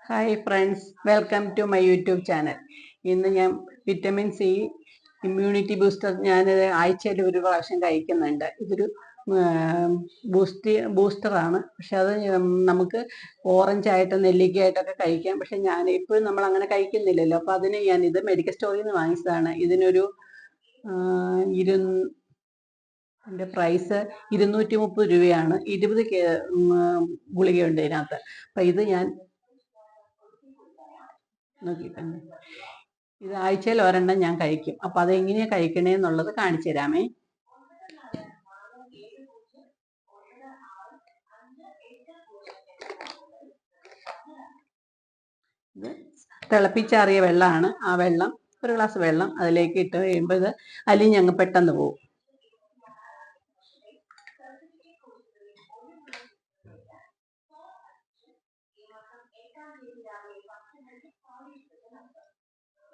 Hi friends, welcome to my YouTube channel. ഇന്ന് ഞാൻ vitamin C immunity booster ആഴ്ചയിൽ ഒരു പ്രാവശ്യം കഴിക്കുന്നുണ്ട്. ഇതൊരു ബൂസ്റ്ററാണ്. പക്ഷെ അത് നമുക്ക് ഓറഞ്ചായിട്ട് നെല്ലിക്കയായിട്ടൊക്കെ കഴിക്കാം. പക്ഷെ ഞാൻ ഇപ്പോഴും നമ്മൾ അങ്ങനെ കഴിക്കുന്നില്ലല്ലോ. അപ്പോൾ അതിന് ഇത് മെഡിക്കൽ സ്റ്റോറിൽ നിന്ന് വാങ്ങിച്ചതാണ്. ഇതിനൊരു ഇതിൻ്റെ പ്രൈസ് 230 രൂപയാണ്. 20 ഗുളികയുണ്ട് ഇതിനകത്ത്. അപ്പം ഇത് ഞാൻ നോക്കിയിട്ടുണ്ട്. ഇത് ആഴ്ചയിൽ ഒരെണ്ണം ഞാൻ കഴിക്കും. അപ്പം അതെങ്ങനെയാണ് കഴിക്കണേന്നുള്ളത് കാണിച്ചു തരാമേ. ഇത് തിളപ്പിച്ചാറിയ വെള്ളമാണ്. ആ വെള്ളം, ഒരു ഗ്ലാസ് വെള്ളം അതിലേക്ക് ഇട്ട് കഴിയുമ്പോൾ ഇത് അലിഞ്ഞങ്ങ് പെട്ടെന്ന് പോകും.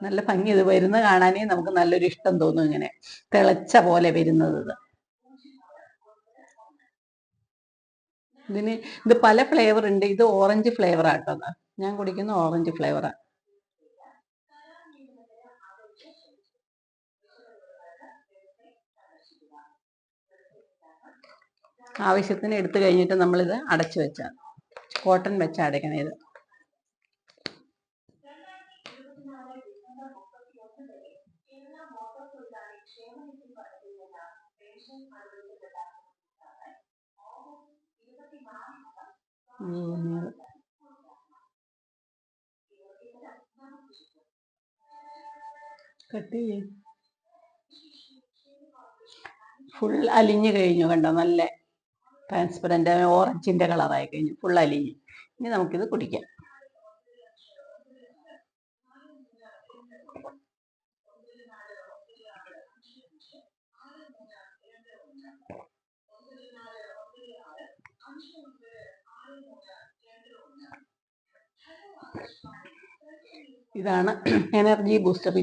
നല്ല ഭംഗി, ഇത് വരുന്ന കാണാനേ നമുക്ക് നല്ലൊരു ഇഷ്ടം തോന്നും. ഇങ്ങനെ തിളച്ച പോലെ വരുന്നത്. ഇത് പല ഫ്ലേവർ ഉണ്ട്. ഇത് ഓറഞ്ച് ഫ്ലേവർ ആട്ടോ. ഞാൻ കുടിക്കുന്ന ഓറഞ്ച് ഫ്ലേവറാ. ആവശ്യത്തിന് എടുത്തു കഴിഞ്ഞിട്ട് നമ്മളിത് അടച്ചു വെച്ചാൽ, കോട്ടൺ വെച്ച് അടയ്ക്കണം. ഇത് ഫുൾ അലിഞ്ഞു കഴിഞ്ഞു. കണ്ടോ, നല്ല ട്രാൻസ്പെറന്റ് ഓറഞ്ചിന്റെ കളറായി കഴിഞ്ഞു. ഫുൾ അലിഞ്ഞു. ഇനി നമുക്കിത് കുടിക്കാം. ഇതാണ് എനർജി ബൂസ്റ്റർ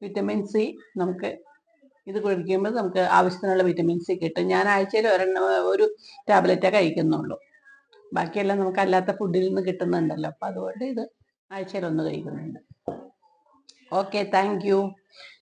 വിറ്റമിൻ സി. നമുക്ക് ഇത് കുടിക്കുമ്പോൾ നമുക്ക് ആവശ്യത്തിനുള്ള വിറ്റമിൻ സി കിട്ടും. ഞാൻ ആഴ്ചയിൽ ഒരു ടാബ്ലറ്റേ കഴിക്കുന്നുള്ളൂ. ബാക്കിയെല്ലാം നമുക്ക് അല്ലാത്ത ഫുഡിൽ നിന്ന് കിട്ടുന്നുണ്ടല്ലോ. അപ്പം അതുകൊണ്ട് ഇത് ആഴ്ചയിൽ ഒന്ന് കഴിക്കുന്നുണ്ട്. Okay, thank you.